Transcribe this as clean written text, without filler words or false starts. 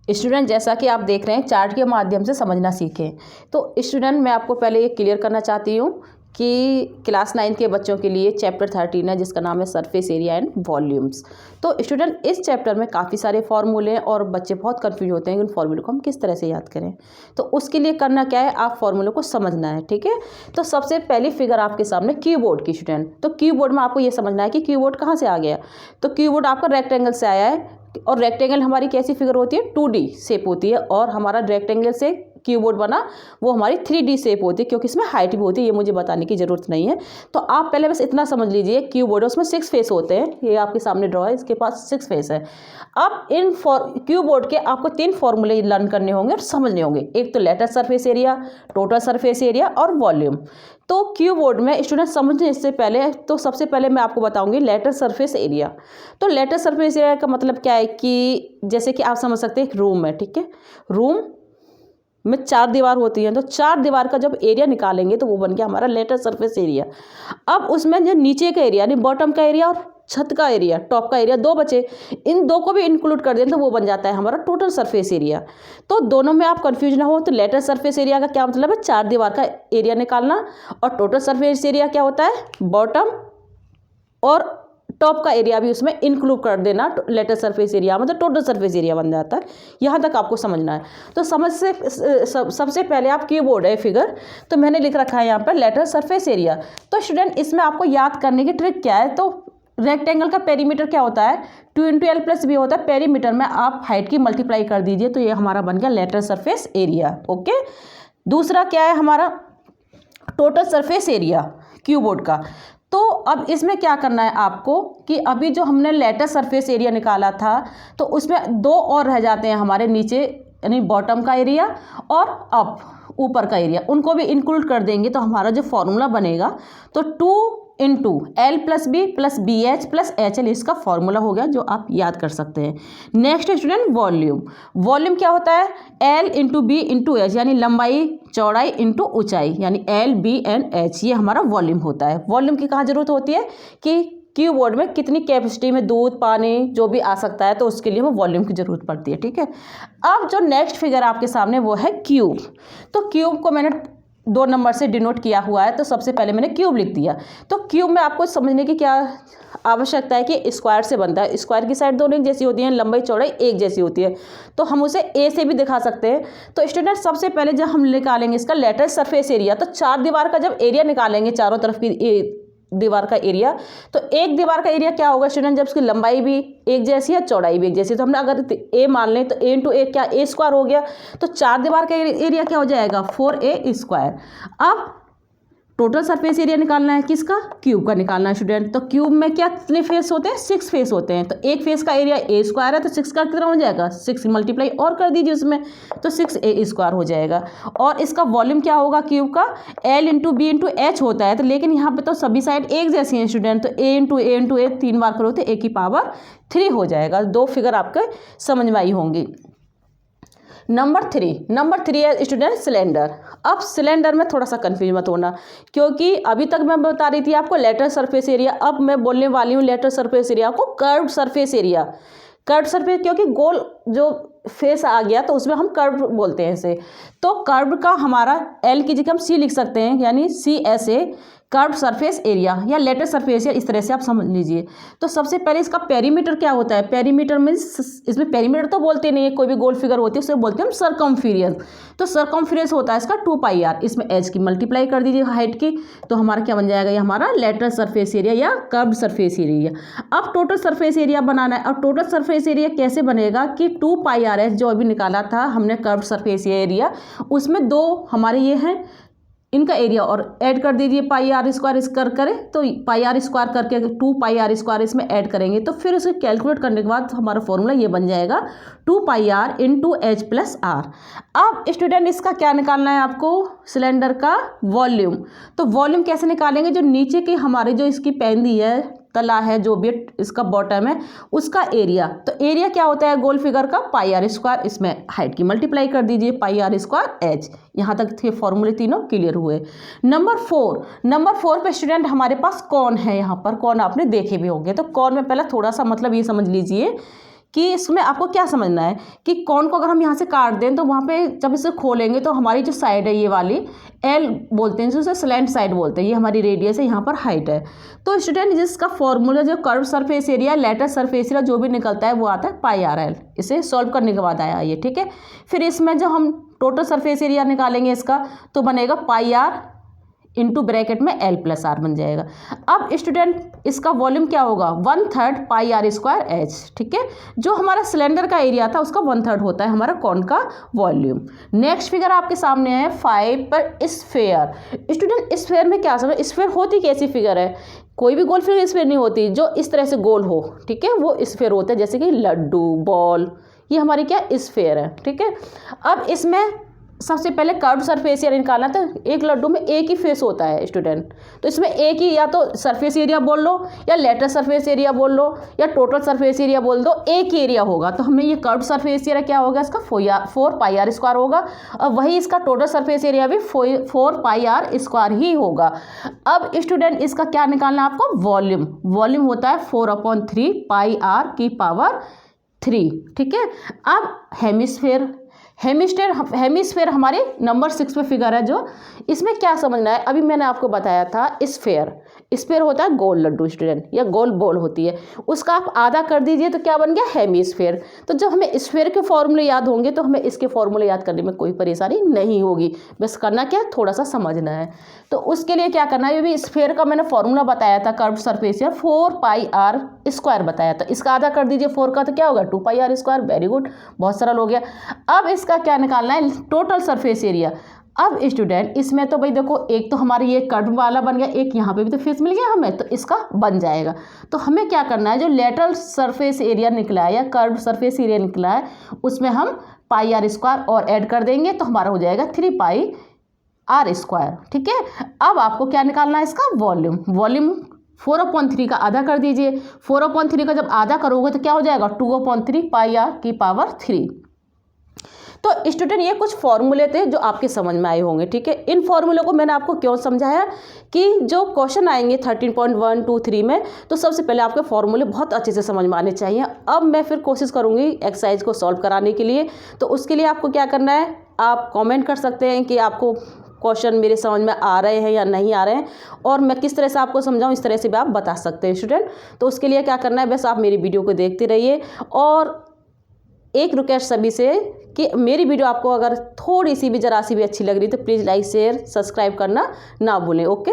Student, जैसा कि आप देख रहे हैं चार्ट के माध्यम से समझना सीखें। तो स्टूडेंट, मैं आपको पहले ये क्लियर करना चाहती हूँ कि क्लास 9 के बच्चों के लिए चैप्टर 13 है जिसका नाम है सरफेस एरिया एंड वॉल्यूम्स। तो स्टूडेंट, इस चैप्टर में काफ़ी सारे फॉर्मूले हैं और बच्चे बहुत कंफ्यूज होते हैं कि उन फॉर्मूले को हम किस तरह से याद करें। तो उसके लिए करना क्या है, आप फॉर्मूले को समझना है, ठीक है। तो सबसे पहली फिगर आपके सामने कीबोर्ड की स्टूडेंट। तो कीबोर्ड में आपको ये समझना है कि कीबोर्ड कहाँ से आ गया। तो कीबोर्ड आपका रेक्टेंगल से आया है और रेक्टेंगल हमारी कैसी फिगर होती है, 2D शेप होती है और हमारा रेक्टेंगल से कीबोर्ड बना वो हमारी 3D शेप होती है क्योंकि इसमें हाइट भी होती है। ये मुझे बताने की ज़रूरत नहीं है। तो आप पहले बस इतना समझ लीजिए, कीबोर्ड है उसमें 6 फेस होते हैं। ये आपके सामने ड्रॉ है, इसके पास 6 फेस है। अब इन कीबोर्ड के आपको 3 फॉर्मूले लर्न करने होंगे और समझने होंगे। एक तो lateral surface area, total surface area और वॉल्यूम। तो कीबोर्ड में स्टूडेंट समझने इससे पहले तो सबसे पहले मैं आपको बताऊंगी लेटर सरफेस एरिया। तो लेटर सरफेस एरिया का मतलब क्या है कि जैसे कि आप समझ सकते हैं एक रूम है, ठीक है। रूम में 4 दीवार होती हैं, तो 4 दीवार का जब एरिया निकालेंगे तो वो बन गया हमारा लेटर सरफेस एरिया। अब उसमें जो नीचे का एरिया यानी बॉटम का एरिया और छत का एरिया, टॉप का एरिया, 2 बचे। इन 2 को भी इंक्लूड कर दें तो वो बन जाता है हमारा टोटल सरफेस एरिया। तो दोनों में आप कंफ्यूज ना हो, तो लेटर सरफेस एरिया का क्या मतलब है, 4 दीवार का एरिया निकालना। और टोटल सरफेस एरिया क्या होता है, बॉटम और टॉप का एरिया भी उसमें इंक्लूड कर देना। लेटर सरफेस एरिया मतलब टोटल सरफेस एरिया बन जाता है। यहाँ तक आपको समझना है। तो सबसे पहले आप कीबोर्ड है फिगर, तो मैंने लिख रखा है यहाँ पर लेटर सरफेस एरिया। तो स्टूडेंट, इसमें आपको याद करने की ट्रिक क्या है, तो रेक्टेंगल का पेरीमीटर क्या होता है, 2 × L + B होता है। पेरीमीटर में आप हाइट की मल्टीप्लाई कर दीजिए तो ये हमारा बन गया लेटर सरफेस एरिया। ओके, दूसरा क्या है हमारा टोटल सरफेस एरिया कीबोर्ड का। तो अब इसमें क्या करना है आपको कि अभी जो हमने लेटर सरफेस एरिया निकाला था तो उसमें 2 और रह जाते हैं हमारे नीचे, यानी बॉटम का एरिया और अप ऊपर का एरिया, उनको भी इंक्लूड कर देंगे तो हमारा जो फॉर्मूला बनेगा तो 2 × L + B + BH + HL इसका फॉर्मूला हो गया जो आप याद कर सकते हैं। Next student, volume. वॉल्यूम क्या होता है, L × B × H यानी लंबाई चौड़ाई इंटू ऊंचाई, यानी L, B and H, ये हमारा वॉल्यूम होता है। वॉल्यूम की कहाँ जरूरत होती है कि कीबोर्ड में कितनी कैपेसिटी में दूध पानी जो भी आ सकता है तो उसके लिए हमें वॉल्यूम की ज़रूरत पड़ती है, ठीक है। अब जो नेक्स्ट फिगर आपके सामने वो है क्यूब। तो क्यूब को मैंने 2 नंबर से डिनोट किया हुआ है, तो सबसे पहले मैंने क्यूब लिख दिया। तो क्यूब में आपको समझने की क्या आवश्यकता है कि स्क्वायर से बनता है। स्क्वायर की साइड दोनों एक जैसी होती हैं, लंबाई चौड़ाई एक जैसी होती है, तो हम उसे ए से भी दिखा सकते हैं। तो स्टूडेंट, सबसे पहले जब हम निकालेंगे इसका लेटर सरफेस एरिया, तो 4 दीवार का जब एरिया निकालेंगे, चारों तरफ की दीवार का एरिया, तो एक दीवार का एरिया क्या होगा स्टूडेंट, जब उसकी लंबाई भी एक जैसी है चौड़ाई भी एक जैसी, तो हमने अगर ए मान लें तो A × A क्या A² हो गया। तो 4 दीवार का एरिया क्या हो जाएगा, 4A²। अब टोटल सरफेस एरिया निकालना है किसका, क्यूब का निकालना है स्टूडेंट। तो क्यूब में क्या कितने फेस होते हैं, 6 फेस होते हैं। तो एक फेस का एरिया A² है तो 6 का कितना हो जाएगा, 6 मल्टीप्लाई और कर दीजिए उसमें, तो 6A² हो जाएगा। और इसका वॉल्यूम क्या होगा क्यूब का, L × B × H होता है। तो लेकिन यहाँ पे तो सभी साइड एक जैसी हैं स्टूडेंट, तो A × A 3 बार करो तो A³ हो जाएगा। 2 फिगर आपके समझ में आई होंगी। नंबर 3 है स्टूडेंट सिलेंडर। अब सिलेंडर में थोड़ा सा कंफ्यूज मत होना, क्योंकि अभी तक मैं बता रही थी आपको लेटर सरफेस एरिया, अब मैं बोलने वाली हूँ लेटर सरफेस एरिया को curved surface area. Curved surface क्योंकि गोल जो फेस आ गया तो उसमें हम कर्व बोलते हैं इसे। तो कर्व का हमारा L की जगह हम C लिख सकते हैं, यानी CSA कर्व्ड सरफेस एरिया या लेटर सरफेस एरिया, इस तरह से आप समझ लीजिए। तो सबसे पहले इसका पेरीमीटर क्या होता है, पेरीमीटर में इसमें पेरीमीटर तो बोलते नहीं है, कोई भी गोल फिगर होती है उसे बोलते हैं हम सर्कमफेरेंस। तो सर्कमफेरेंस होता है इसका 2πr, इसमें H की मल्टीप्लाई कर दीजिए हाइट की, तो हमारा क्या बन जाएगा, ये हमारा लेटर सरफेस एरिया या कर्व्ड सरफेस एरिया। अब टोटल सरफेस एरिया बनाना है। अब टोटल सरफेस एरिया कैसे बनेगा कि 2πrs जो अभी निकाला था हमने कर्व्ड सरफेस एरिया, उसमें 2 हमारे ये हैं इनका एरिया और ऐड कर दीजिए πr² इस करें तो πr² करके 2πr² इसमें ऐड करेंगे, तो फिर उसे कैलकुलेट करने के बाद हमारा फॉर्मूला ये बन जाएगा 2πr × H + R। अब स्टूडेंट, इसका क्या निकालना है आपको, सिलेंडर का वॉल्यूम। तो वॉल्यूम कैसे निकालेंगे, जो नीचे की हमारे जो इसकी पैंदी है, तला है, जो भी इसका बॉटम है उसका एरिया। तो एरिया क्या होता है गोल फिगर का, πr², इसमें हाइट की मल्टीप्लाई कर दीजिए πr² H। यहाँ तक थे फॉर्मूले तीनों क्लियर हुए। नंबर 4 पे स्टूडेंट हमारे पास कौन है, यहाँ पर कौन आपने देखे भी होंगे। तो कौन में पहले थोड़ा सा मतलब ये समझ लीजिए कि इसमें आपको क्या समझना है कि कौन को अगर हम यहाँ से काट दें तो वहाँ पे जब इसे खोलेंगे तो हमारी जो साइड है ये वाली एल बोलते हैं, जिसे स्लैंट साइड बोलते हैं, ये हमारी रेडियस है, यहाँ पर हाइट है। तो स्टूडेंट जिसका फॉर्मूला जो curve surface area, lateral surface area जो भी निकलता है वो आता है पाई आर एल। इसे सॉल्व करने के बाद आया ये, ठीक है। फिर इसमें जो हम टोटल सरफेस एरिया निकालेंगे इसका तो बनेगा पाई आर इंटू ब्रैकेट में एल प्लस आर बन जाएगा। अब स्टूडेंट इसका वॉल्यूम क्या होगा, 1/3 पाई आर स्क्वायर एच, ठीक है। जो हमारा सिलेंडर का एरिया था उसका 1/3 होता है हमारा कौन का वॉल्यूम। नेक्स्ट फिगर आपके सामने है 5 पर स्फेयर। स्टूडेंट स्फेयर में क्या समझ, स्फेयर होती कैसी फिगर है, कोई भी गोल फिगर स्फेयर नहीं होती, जो इस तरह से गोल हो, ठीक है, वो स्फेयर होता है, जैसे कि लड्डू, बॉल, ये हमारी क्या स्फेयर है, ठीक है। अब इसमें सबसे पहले कर्व सरफेस एरिया निकालना, तो एक लड्डू में एक ही फेस होता है स्टूडेंट, तो इसमें एक ही या तो सरफेस एरिया बोल लो या लेटर सरफेस एरिया बोल लो या टोटल सरफेस एरिया बोल दो, एक ही एरिया होगा। तो हमें ये कर्व सरफेस एरिया क्या होगा, इसका 4 पाई आर स्क्वायर होगा, और वही इसका टोटल सरफेस एरिया भी 4 पाई आर स्क्वायर ही होगा। अब स्टूडेंट इसका क्या निकालना है आपको, वॉल्यूम। वॉल्यूम होता है 4/3 पाई आर की पावर 3, ठीक है। अब हेमिस्फेयर हमारे नंबर 6 पे फिगर है, जो इसमें क्या समझना है, अभी मैंने आपको बताया था स्फेयर होता है गोल लड्डू स्टूडेंट, या गोल बॉल होती है, उसका आप आधा कर दीजिए तो क्या बन गया, हेमिस्फेयर। तो जब हमें स्फेयर के फॉर्मूले याद होंगे तो हमें इसके फॉर्मूले याद करने में कोई परेशानी नहीं होगी, बस करना क्या, थोड़ा सा समझना है। तो उसके लिए क्या करना है, ये भी स्फेयर का मैंने फॉर्मूला बताया था, curve surface area 4 pi r square बताया था, इसका आधा कर दीजिए 4 का तो क्या होगा 2 पाई आर स्क्वायर। वेरी गुड, बहुत सरल हो गया। अब इसका क्या निकालना है, टोटल सरफेस एरिया। अब स्टूडेंट इसमें तो भाई देखो, एक तो हमारी ये कर्व वाला बन गया, एक यहाँ पे भी तो फेस मिल गया हमें, तो इसका बन जाएगा। तो हमें क्या करना है, जो लेटरल सरफेस एरिया निकला है या कर्व सरफेस एरिया निकला है उसमें हम पाई आर स्क्वायर और ऐड कर देंगे तो हमारा हो जाएगा 3 पाई आर स्क्वायर, ठीक है। अब आपको क्या निकालना है, इसका वॉल्यूम 4/3 का आधा कर दीजिए। 4/3 का जब आधा करोगे तो क्या हो जाएगा, 2/3 पाई आर की पावर 3। तो स्टूडेंट ये कुछ फॉर्मूले थे जो आपके समझ में आए होंगे, ठीक है। इन फॉर्मूले को मैंने आपको क्यों समझाया कि जो क्वेश्चन आएंगे 13.1, 2, 3 में, तो सबसे पहले आपके फॉर्मूले बहुत अच्छे से समझ में आने चाहिए। अब मैं फिर कोशिश करूँगी एक्सरसाइज को सॉल्व कराने के लिए। तो उसके लिए आपको क्या करना है, आप कॉमेंट कर सकते हैं कि आपको क्वेश्चन मेरे समझ में आ रहे हैं या नहीं आ रहे हैं, और मैं किस तरह से आपको समझाऊं इस तरह से भी आप बता सकते हैं स्टूडेंट। तो उसके लिए क्या करना है, बस आप मेरी वीडियो को देखते रहिए, और एक रिक्वेस्ट सभी से कि मेरी वीडियो आपको अगर थोड़ी सी भी जरा सी भी अच्छी लग रही तो प्लीज़ लाइक शेयर सब्सक्राइब करना ना भूलें। ओके।